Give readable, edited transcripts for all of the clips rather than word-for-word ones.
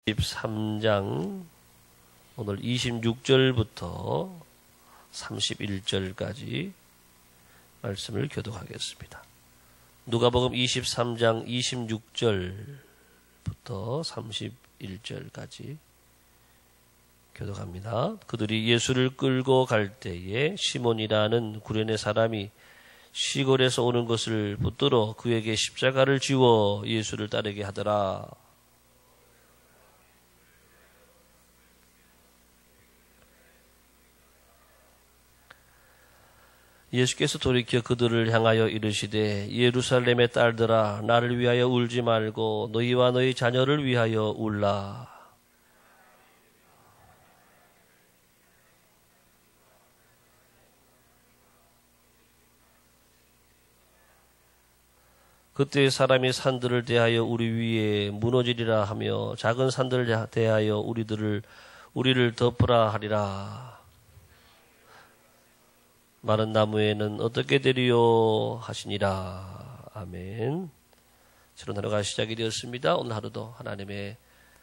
13장 오늘 26절부터 31절까지 말씀을 교독하겠습니다. 누가복음 23장 26절부터 31절까지 교독합니다. 그들이 예수를 끌고 갈 때에 시몬이라는 구레네 사람이 시골에서 오는 것을 붙들어 그에게 십자가를 지워 예수를 따르게 하더라. 예수께서 돌이켜 그들을 향하여 이르시되 예루살렘의 딸들아 나를 위하여 울지 말고 너희와 너희 자녀를 위하여 울라. 그때 사람이 산들을 대하여 우리 위에 무너지리라 하며 작은 산들을 대하여 우리를 덮으라 하리라. 마른 나무에는 어떻게 되리요 하시니라. 아멘. 새로운 하루가 시작이 되었습니다. 오늘 하루도 하나님의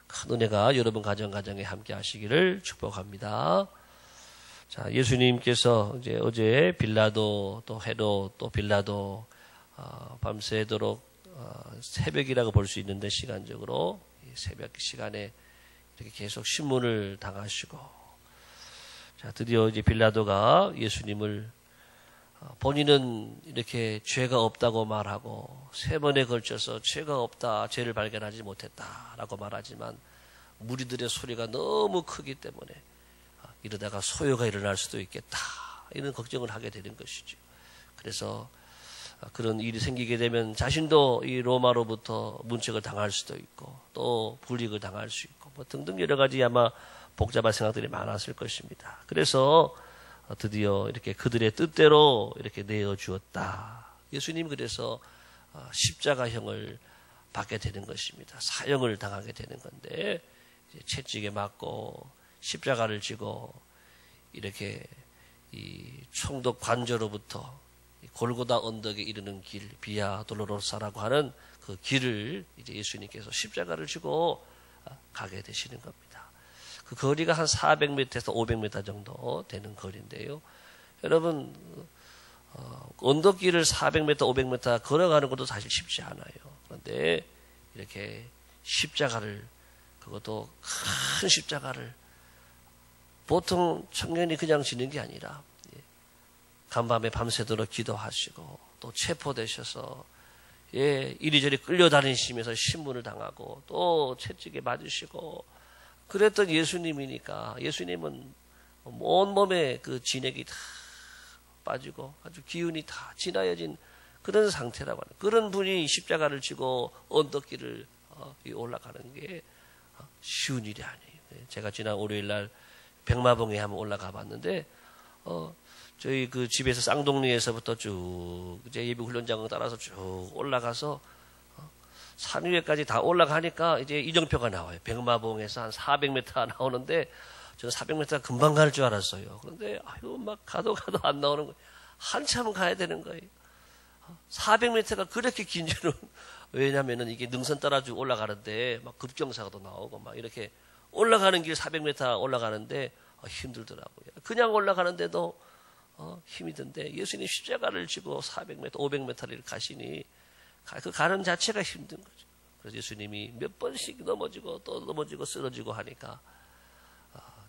큰 은혜가 여러분 가정에 함께 하시기를 축복합니다. 자, 예수님께서 이제 어제 빌라도 또 헤롯 또 빌라도 밤새도록 새벽이라고 볼 수 있는데 시간적으로 새벽 시간에 이렇게 계속 신문을 당하시고 자, 드디어 이제 빌라도가 예수님을 본인은 이렇게 죄가 없다고 말하고 세 번에 걸쳐서 죄가 없다, 죄를 발견하지 못했다라고 말하지만 무리들의 소리가 너무 크기 때문에 이러다가 소요가 일어날 수도 있겠다 이런 걱정을 하게 되는 것이죠. 그래서 그런 일이 생기게 되면 자신도 이 로마로부터 문책을 당할 수도 있고 또 불이익을 당할 수 있고 뭐 등등 여러 가지 아마 복잡한 생각들이 많았을 것입니다. 그래서 드디어 이렇게 그들의 뜻대로 이렇게 내어주었다. 예수님 그래서 십자가형을 받게 되는 것입니다. 사형을 당하게 되는 건데 채찍에 맞고 십자가를 지고 이렇게 이 총독 관저로부터 골고다 언덕에 이르는 길, 비아 돌로로사라고 하는 그 길을 이제 예수님께서 십자가를 지고 가게 되시는 겁니다. 그 거리가 한 400m에서 500m 정도 되는 거리인데요. 여러분, 언덕길을 400m, 500m 걸어가는 것도 사실 쉽지 않아요. 그런데 이렇게 십자가를, 그것도 큰 십자가를 보통 청년이 그냥 지는 게 아니라 간밤에 밤새도록 기도하시고 또 체포되셔서 이리저리 끌려다니시면서 신문을 당하고 또 채찍에 맞으시고 그랬던 예수님이니까 예수님은 온몸에 그 진액이 다 빠지고 아주 기운이 다 진하여진 그런 상태라고 하는 그런 분이 십자가를 지고 언덕길을 올라가는 게 쉬운 일이 아니에요. 제가 지난 월요일날 백마봉에 한번 올라가 봤는데 저희 그 집에서 쌍동리에서부터 쭉 이제 예비 훈련장을 따라서 쭉 올라가서 산 위에까지 다 올라가니까 이제 이정표가 나와요. 백마봉에서 한 400m 나오는데 저는 400m 금방 갈 줄 알았어요. 그런데 아유 막 가도 안 나오는 거예요. 한참 가야 되는 거예요. 400m가 그렇게 긴 줄은 왜냐면은 이게 능선 따라 쭉 올라가는데 막 급경사도 나오고 막 이렇게 올라가는 길 400m 올라가는데 힘들더라고요. 그냥 올라가는데도 힘이 든데 예수님 십자가를 지고 400m, 500m를 가시니 그 가는 자체가 힘든 거죠. 그래서 예수님이 몇 번씩 넘어지고 또 넘어지고 쓰러지고 하니까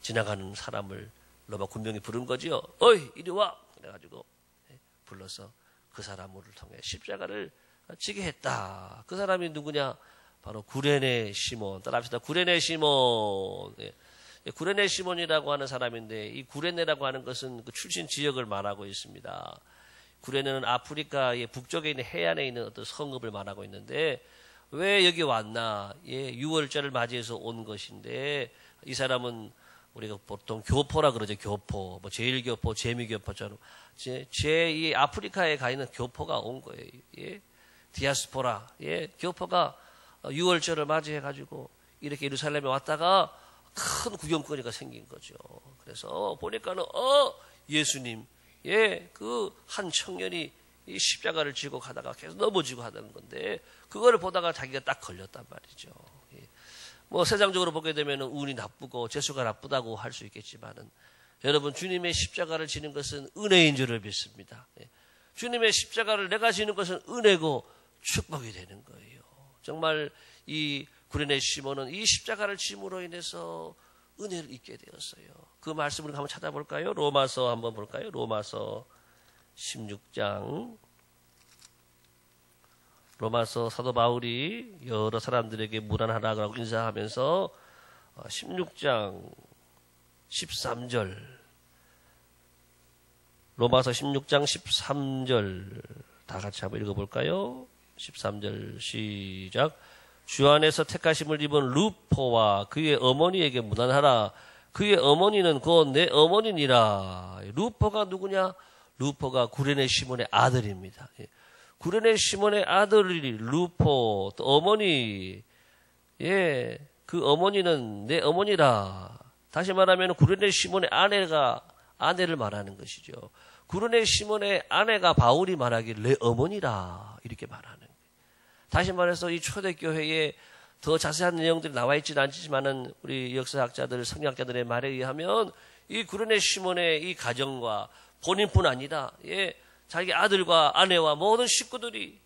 지나가는 사람을 로마 군병이 부른 거지요. 어이 이리 와! 그래가지고 불러서 그 사람을 통해 십자가를 지게 했다. 그 사람이 누구냐? 바로 구레네 시몬. 따라합시다. 구레네 시몬. 구레네 시몬이라고 하는 사람인데 이 구레네라고 하는 것은 그 출신 지역을 말하고 있습니다. 구레네는 아프리카의 북쪽에 있는 해안에 있는 어떤 성읍을 말하고 있는데 왜 여기 왔나? 유월절을 맞이해서 온 것인데 이 사람은 우리가 보통 교포라 그러죠. 교포, 뭐 제일교포, 재미교포처럼 이 아프리카에 가 있는 교포가 온 거예요. 디아스포라, 교포가 유월절을 맞이해가지고 이렇게 예루살렘에 왔다가 큰 구경거리가 생긴 거죠. 그래서 보니까는 예수님, 그 한 청년이 이 십자가를 지고 가다가 계속 넘어지고 하던 건데 그거를 보다가 자기가 딱 걸렸단 말이죠. 뭐 세상적으로 보게 되면 운이 나쁘고 재수가 나쁘다고 할 수 있겠지만은 여러분 주님의 십자가를 지는 것은 은혜인 줄을 믿습니다. 주님의 십자가를 내가 지는 것은 은혜고 축복이 되는 거예요. 정말 이 구레네 시몬은 이 십자가를 짐으로 인해서 은혜를 입게 되었어요. 그 말씀을 한번 찾아볼까요? 로마서 한번 볼까요? 로마서 16장. 로마서 사도 바울이 여러 사람들에게 무난하라고 인사하면서 16장 13절, 로마서 16장 13절 다 같이 한번 읽어볼까요? 13절 시작. 주 안에서 택하심을 입은 루포와 그의 어머니에게 무난하라. 그의 어머니는 곧 내 어머니니라. 루포가 누구냐? 루포가 구레네 시몬의 아들입니다. 구레네 시몬의 아들이 루포, 또 어머니, 그 어머니는 내 어머니라. 다시 말하면 구레네 시몬의 아내를 말하는 것이죠. 구레네 시몬의 아내가 바울이 말하길 내 어머니라 이렇게 말하는 거예요. 다시 말해서 이 초대교회에 더 자세한 내용들이 나와 있지는 않지만은 우리 역사학자들, 성경학자들의 말에 의하면 이 구레네 시몬의 이 가정과 본인뿐 아니라 자기 아들과 아내와 모든 식구들이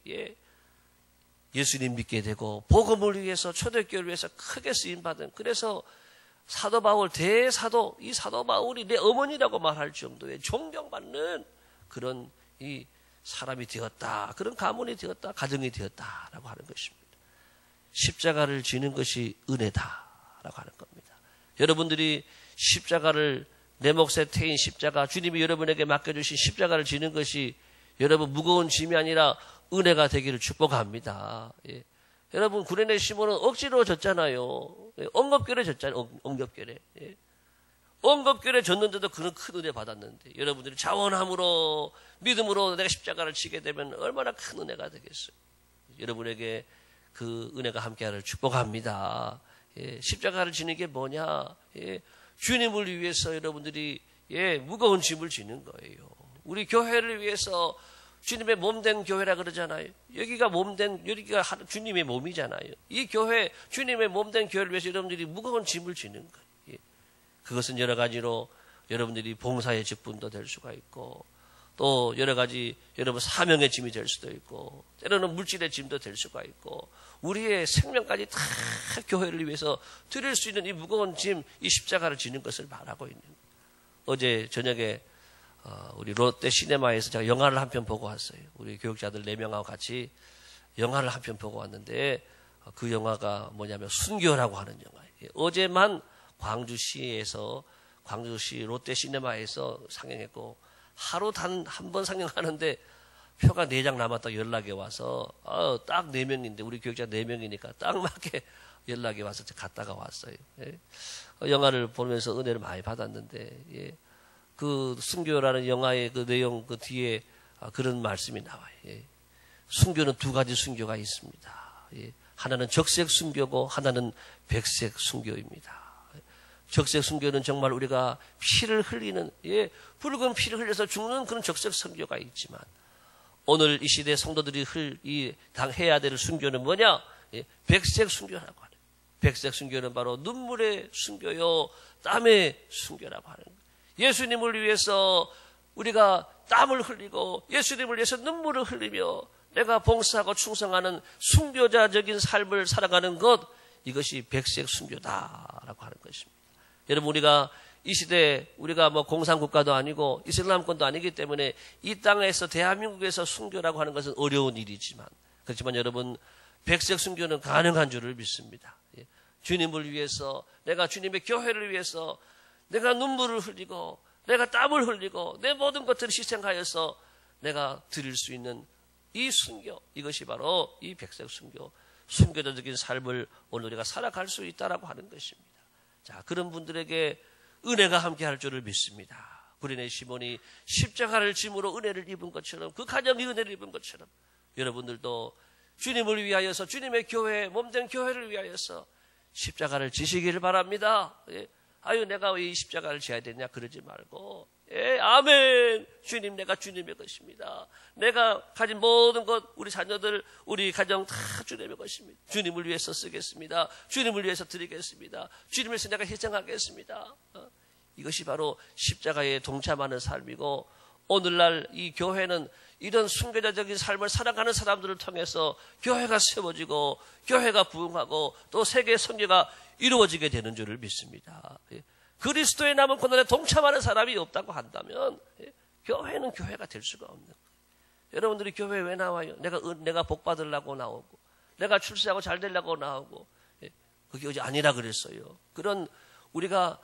예수님 믿게 되고 복음을 위해서 초대교회를 위해서 크게 쓰임받은, 그래서 사도 바울 대사도, 이 사도 바울이 내 어머니라고 말할 정도의 존경받는 그런 이 사람이 되었다, 그런 가문이 되었다, 가정이 되었다라고 하는 것입니다. 십자가를 지는 것이 은혜다라고 하는 겁니다. 여러분들이 십자가를, 내 몫에 태인 십자가, 주님이 여러분에게 맡겨주신 십자가를 지는 것이 여러분 무거운 짐이 아니라 은혜가 되기를 축복합니다. 여러분 구레네 시몬은 억지로 졌잖아요. 엉겁결에 졌잖아요. 엉겁결에. 엉겁결에 졌는데도 그런 큰 은혜 받았는데, 여러분들이 자원함으로 믿음으로 내가 십자가를 지게 되면 얼마나 큰 은혜가 되겠어요. 여러분에게 그 은혜가 함께하기를 축복합니다. 십자가를 지는 게 뭐냐? 주님을 위해서 여러분들이 무거운 짐을 지는 거예요. 우리 교회를 위해서, 주님의 몸된 교회라 그러잖아요. 여기가 주님의 몸이잖아요. 이 교회, 주님의 몸된 교회를 위해서 여러분들이 무거운 짐을 지는 거예요. 그것은 여러 가지로 여러분들이 봉사의 직분도 될 수가 있고, 또 여러 가지 여러분 사명의 짐이 될 수도 있고, 때로는 물질의 짐도 될 수가 있고, 우리의 생명까지 다 교회를 위해서 드릴 수 있는 이 무거운 짐, 이 십자가를 지는 것을 말하고 있는 거예요. 어제 저녁에 우리 롯데 시네마에서 제가 영화를 한 편 보고 왔어요. 우리 교육자들 4명하고 같이 영화를 한 편 보고 왔는데, 그 영화가 뭐냐면 순교라고 하는 영화예요. 어제만 광주시 롯데 시네마에서 상영했고, 하루 단 한 번 상영하는데 표가 4장 남았다고 연락이 와서 딱 4명인데 우리 교육자 4명이니까 딱 맞게 연락이 와서 갔다가 왔어요. 영화를 보면서 은혜를 많이 받았는데, 그 순교라는 영화의 그 내용 그 뒤에 그런 말씀이 나와요. 순교는 2가지 순교가 있습니다. 하나는 적색 순교고 하나는 백색 순교입니다. 적색 순교는 정말 우리가 피를 흘리는, 붉은 피를 흘려서 죽는 그런 적색 순교가 있지만, 오늘 이 시대 성도들이 해야 될 순교는 뭐냐? 백색 순교라고 하는. 백색 순교는 바로 눈물의 순교요, 땀의 순교라고 하는 거예요. 예수님을 위해서 우리가 땀을 흘리고 예수님을 위해서 눈물을 흘리며 내가 봉사하고 충성하는 순교자적인 삶을 살아가는 것, 이것이 백색 순교다라고 하는 것입니다. 여러분, 우리가 이 시대에 우리가 뭐 공산국가도 아니고 이슬람권도 아니기 때문에 이 땅에서 대한민국에서 순교라고 하는 것은 어려운 일이지만, 그렇지만 여러분, 백색 순교는 가능한 줄을 믿습니다. 주님을 위해서, 내가 주님의 교회를 위해서 내가 눈물을 흘리고 내가 땀을 흘리고 내 모든 것들을 희생하여서 내가 드릴 수 있는 이 순교, 이것이 바로 이 백색 순교, 순교자적인 삶을 오늘 우리가 살아갈 수 있다라고 하는 것입니다. 자, 그런 분들에게 은혜가 함께할 줄을 믿습니다. 구레네 시몬이 십자가를 짐으로 은혜를 입은 것처럼, 그 가정이 은혜를 입은 것처럼 여러분들도 주님을 위하여서, 주님의 교회, 몸된 교회를 위하여서 십자가를 지시기를 바랍니다. 아유, 내가 왜 이 십자가를 지어야 되냐 그러지 말고, 예, 아멘. 주님, 내가 주님의 것입니다. 내가 가진 모든 것, 우리 자녀들, 우리 가정 다 주님의 것입니다. 주님을 위해서 쓰겠습니다. 주님을 위해서 드리겠습니다. 주님을 위해서 내가 희생하겠습니다. 이것이 바로 십자가에 동참하는 삶이고, 오늘날 이 교회는 이런 순교자적인 삶을 살아가는 사람들을 통해서 교회가 세워지고 교회가 부흥하고 또 세계 선교가 이루어지게 되는 줄을 믿습니다. 그리스도의 남은 고난에 동참하는 사람이 없다고 한다면 교회는 교회가 될 수가 없는 거예요. 여러분들이 교회에 왜 나와요? 내가 복 받으려고 나오고 내가 출세하고 잘 되려고 나오고 그게 어제 아니라 그랬어요. 그런 우리가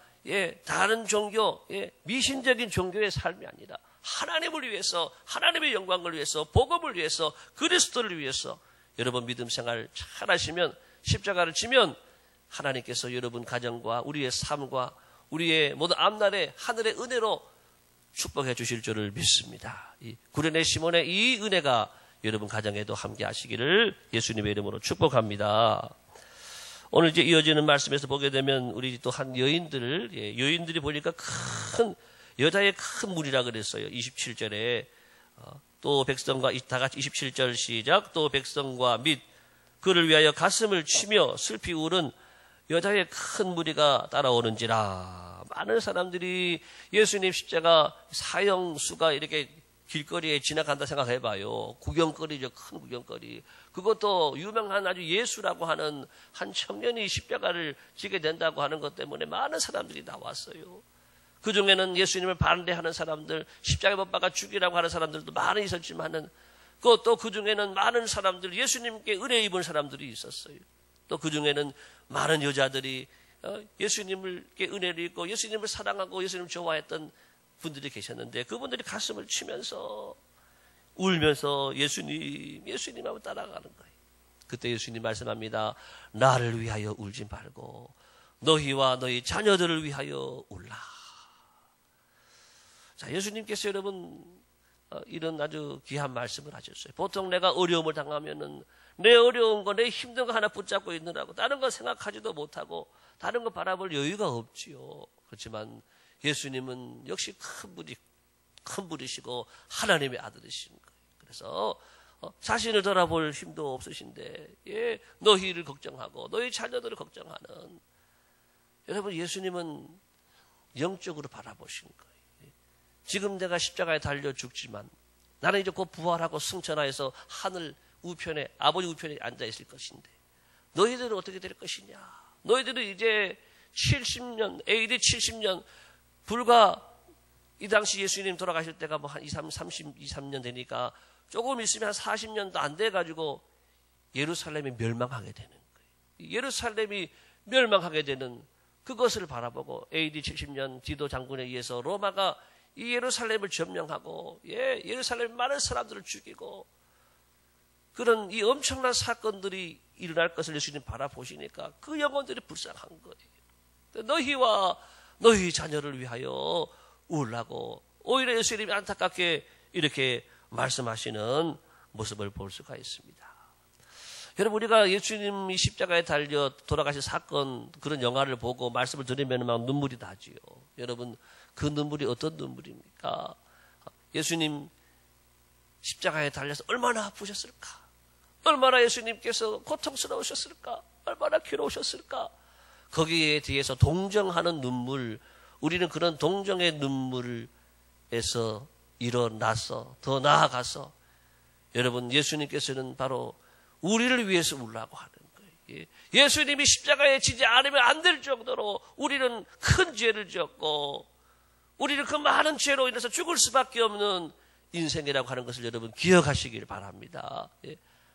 다른 종교, 미신적인 종교의 삶이 아니라 하나님을 위해서, 하나님의 영광을 위해서, 복음을 위해서, 그리스도를 위해서 여러분 믿음 생활 잘 하시면, 십자가를 지면 하나님께서 여러분 가정과 우리의 삶과 우리의 모든 앞날에 하늘의 은혜로 축복해 주실 줄을 믿습니다. 이 구레네 시몬의 이 은혜가 여러분 가정에도 함께 하시기를 예수님의 이름으로 축복합니다. 오늘 이제 이어지는 말씀에서 보게 되면 우리 또 한 여인들이 보니까 여자의 큰 무리라 그랬어요. 27절에 또 백성과 다 같이 27절 시작. 또 백성과 및 그를 위하여 가슴을 치며 슬피 울은 여자의 큰 무리가 따라오는지라. 많은 사람들이 예수님 십자가 사형수가 이렇게 길거리에 지나간다 생각해봐요. 구경거리죠. 큰 구경거리. 그것도 유명한 아주 예수라고 하는 한 청년이 십자가를 지게 된다고 하는 것 때문에 많은 사람들이 나왔어요. 그 중에는 예수님을 반대하는 사람들, 십자가에 못 박아 죽이라고 하는 사람들도 많이 있었지만은 또 그 중에는 많은 사람들, 예수님께 은혜 입은 사람들이 있었어요. 또 그 중에는 많은 여자들이 예수님께 은혜를 입고 예수님을 사랑하고 예수님을 좋아했던 분들이 계셨는데 그분들이 가슴을 치면서 울면서 예수님 하고 따라가는 거예요. 그때 예수님 말씀합니다. 나를 위하여 울지 말고 너희와 너희 자녀들을 위하여 울라. 자, 예수님께서 여러분 이런 아주 귀한 말씀을 하셨어요. 보통 내가 어려움을 당하면은 내 어려운 거, 내 힘든 거 하나 붙잡고 있느라고 다른 거 생각하지도 못하고 다른 거 바라볼 여유가 없지요. 그렇지만 예수님은 역시 큰 분이시고 하나님의 아들이신 거예요. 그래서 자신을 돌아볼 힘도 없으신데 너희를 걱정하고 너희 자녀들을 걱정하는 여러분 예수님은 영적으로 바라보신 거예요. 지금 내가 십자가에 달려 죽지만 나는 이제 곧 부활하고 승천하여서 하늘 우편에 아버지 우편에 앉아 있을 것인데 너희들은 어떻게 될 것이냐. 너희들은 이제 70년 AD 70년 불과 이 당시 예수님 돌아가실 때가 뭐 한 33년 되니까 조금 있으면 한 40년도 안 돼가지고 예루살렘이 멸망하게 되는 거예요. 예루살렘이 멸망하게 되는 그것을 바라보고 AD 70년 디도 장군에 의해서 로마가 이 예루살렘을 점령하고 예루살렘 많은 사람들을 죽이고 그런 이 엄청난 사건들이 일어날 것을 예수님 바라보시니까 그 영혼들이 불쌍한 거예요. 너희와 너희 자녀를 위하여 울라고 오히려 예수님이 안타깝게 이렇게 말씀하시는 모습을 볼 수가 있습니다. 여러분 우리가 예수님이 십자가에 달려 돌아가신 사건 그런 영화를 보고 말씀을 들으면 막 눈물이 나지요. 여러분 그 눈물이 어떤 눈물입니까? 예수님 십자가에 달려서 얼마나 아프셨을까? 얼마나 예수님께서 고통스러우셨을까? 얼마나 괴로우셨을까? 거기에 대해서 동정하는 눈물, 우리는 그런 동정의 눈물에서 일어나서 더 나아가서 여러분 예수님께서는 바로 우리를 위해서 울라고 하는 거예요. 예수님이 십자가에 지지 않으면 안 될 정도로 우리는 큰 죄를 지었고 우리는 그 많은 죄로 인해서 죽을 수밖에 없는 인생이라고 하는 것을 여러분 기억하시길 바랍니다.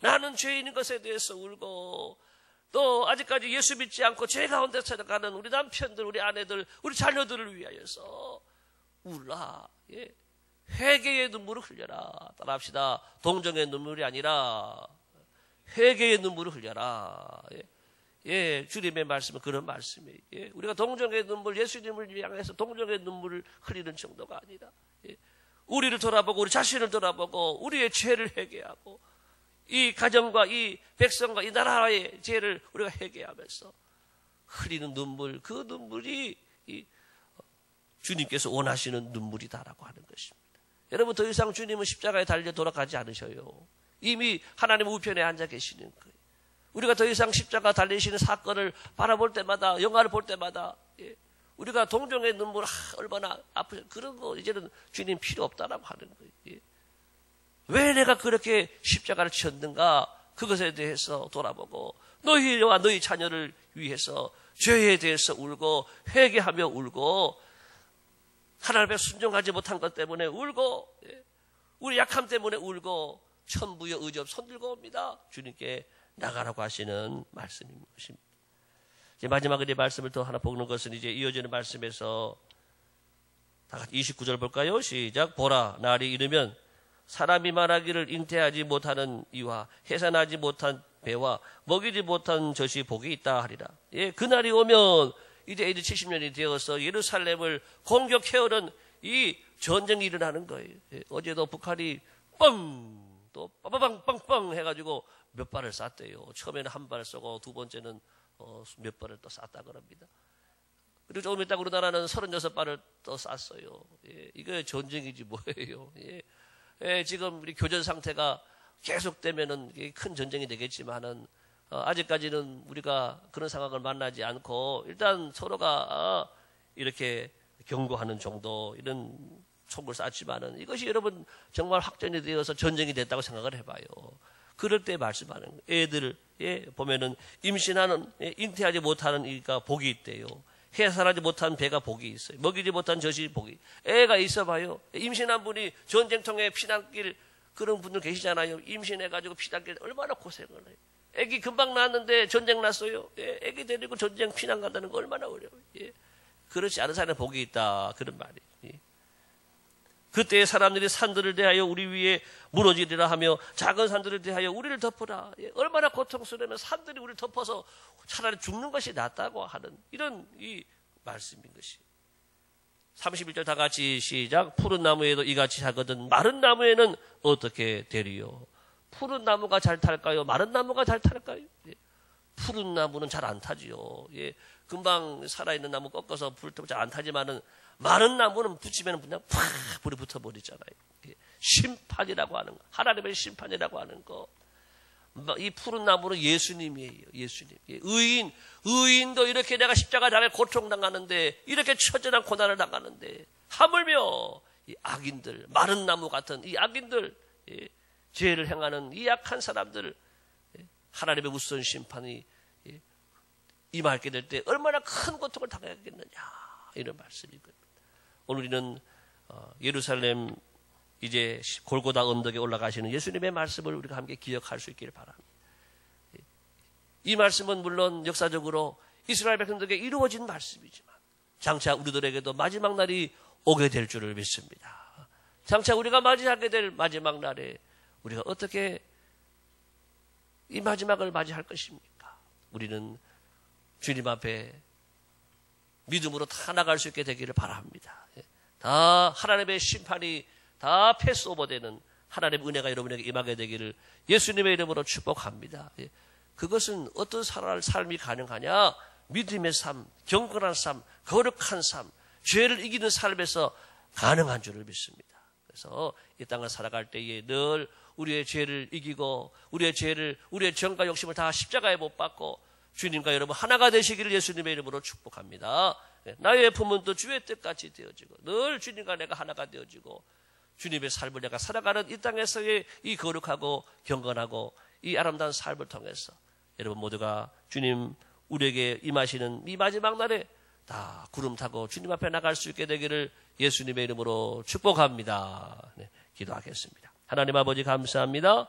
나는 죄인인 것에 대해서 울고 또 아직까지 예수 믿지 않고 죄 가운데 살아가는 우리 남편들, 우리 아내들, 우리 자녀들을 위하여서 울라. 회개의 눈물을 흘려라. 따라합시다. 동정의 눈물이 아니라 회개의 눈물을 흘려라. 주님의 말씀은 그런 말씀이에요. 우리가 동정의 눈물, 예수님을 향해서 동정의 눈물을 흘리는 정도가 아니라 우리를 돌아보고 우리 자신을 돌아보고 우리의 죄를 회개하고 이 가정과 이 백성과 이 나라의 죄를 우리가 회개하면서 흘리는 눈물, 그 눈물이 주님께서 원하시는 눈물이다라고 하는 것입니다. 여러분, 더 이상 주님은 십자가에 달려 돌아가지 않으셔요. 이미 하나님 우편에 앉아 계시는 거예요. 우리가 더 이상 십자가 달리시는 사건을 바라볼 때마다, 영화를 볼 때마다, 우리가 동정의 눈물, 얼마나 아프죠. 그런 거 이제는 주님 필요 없다라고 하는 거예요. 왜 내가 그렇게 십자가를 지었는가? 그것에 대해서 돌아보고, 너희와 너희 자녀를 위해서 죄에 대해서 울고, 회개하며 울고, 하나님 앞에 순종하지 못한 것 때문에 울고, 우리 약함 때문에 울고, 천부여 의지 없 손들고 옵니다. 주님께 나가라고 하시는 말씀인 것입니다. 이제 마지막으로 이 말씀을 더 하나 보는 것은 이제 이어지는 말씀에서 다 같이 29절 볼까요? 시작. 보라, 날이 이르면 사람이 말하기를 잉태하지 못하는 이와 해산하지 못한 배와 먹이지 못한 젖이 복이 있다 하리라. 예, 그날이 오면 이제 AD 70년이 되어서 예루살렘을 공격해오는 이 전쟁이 일어나는 거예요. 예, 어제도 북한이 또 빠바방 빵빵 해가지고 몇 발을 쐈대요. 처음에는 한 발 쏘고 두 번째는 몇 발을 또 쐈다 그럽니다. 그리고 조금 있다 우리나라는 36발을 또 쐈어요. 예, 이거 전쟁이지 뭐예요. 예, 지금 우리 교전 상태가 계속되면은 큰 전쟁이 되겠지만은 아직까지는 우리가 그런 상황을 만나지 않고 일단 서로가 이렇게 경고하는 정도 이런 총을 쐈지만은 이것이 여러분 정말 확전이 되어서 전쟁이 됐다고 생각을 해봐요. 그럴 때 말씀하는 애들 보면은 임신하는 잉태하지 못하는 이가 복이 있대요. 해산하지 못한 배가 복이 있어요. 먹이지 못한 젖이 복이. 애가 있어봐요. 임신한 분이 전쟁통에 피난길 그런 분들 계시잖아요. 임신해가지고 피난길 얼마나 고생을 해요. 애기 금방 낳았는데 전쟁 났어요. 애기 데리고 전쟁 피난 간다는 거 얼마나 어려워요. 그렇지 않은 사람은 복이 있다. 그런 말이에요. 그때 사람들이 산들을 대하여 우리 위에 무너지리라 하며 작은 산들을 대하여 우리를 덮으라. 얼마나 고통스러우면 산들이 우리를 덮어서 차라리 죽는 것이 낫다고 하는 이런 이 말씀인 것이. 31절 다 같이 시작. 푸른 나무에도 이같이 하거든 마른 나무에는 어떻게 되리요? 푸른 나무가 잘 탈까요? 마른 나무가 잘 탈까요? 푸른 나무는 잘 안 타지요. 금방 살아있는 나무 꺾어서 불 때문에 잘 안 타지만은 마른 나무는 붙이면 그냥 팍 불이 붙어버리잖아요. 심판이라고 하는 거, 하나님의 심판이라고 하는 거. 이 푸른 나무는 예수님이에요. 예수님. 의인도 이렇게 내가 십자가 달에 고통당하는데 이렇게 처절한 고난을 당하는데 하물며 이 악인들, 마른 나무 같은 이 악인들, 죄를 행하는 이 악한 사람들, 하나님의 우선 심판이 임하게 될 때 얼마나 큰 고통을 당하겠느냐 이런 말씀이거든요. 오늘 우리는 예루살렘 이제 골고다 언덕에 올라가시는 예수님의 말씀을 우리가 함께 기억할 수 있기를 바랍니다. 이 말씀은 물론 역사적으로 이스라엘 백성들에게 이루어진 말씀이지만 장차 우리들에게도 마지막 날이 오게 될 줄을 믿습니다. 장차 우리가 맞이하게 될 마지막 날에 우리가 어떻게 이 마지막을 맞이할 것입니까? 우리는 주님 앞에 믿음으로 다 나갈 수 있게 되기를 바랍니다. 다 하나님의 심판이 다 패스오버되는 하나님의 은혜가 여러분에게 임하게 되기를 예수님의 이름으로 축복합니다. 그것은 어떤 삶이 가능하냐? 믿음의 삶, 경건한 삶, 거룩한 삶, 죄를 이기는 삶에서 가능한 줄을 믿습니다. 그래서 이 땅을 살아갈 때에 늘 우리의 죄를 이기고 우리의 정과 욕심을 다 십자가에 못 박고 주님과 여러분 하나가 되시기를 예수님의 이름으로 축복합니다. 나의 품은도 주의 뜻같이 되어지고 늘 주님과 내가 하나가 되어지고 주님의 삶을 내가 살아가는 이 땅에서의 이 거룩하고 경건하고 이 아름다운 삶을 통해서 여러분 모두가 주님 우리에게 임하시는 이 마지막 날에 다 구름 타고 주님 앞에 나갈 수 있게 되기를 예수님의 이름으로 축복합니다. 기도하겠습니다. 하나님 아버지 감사합니다.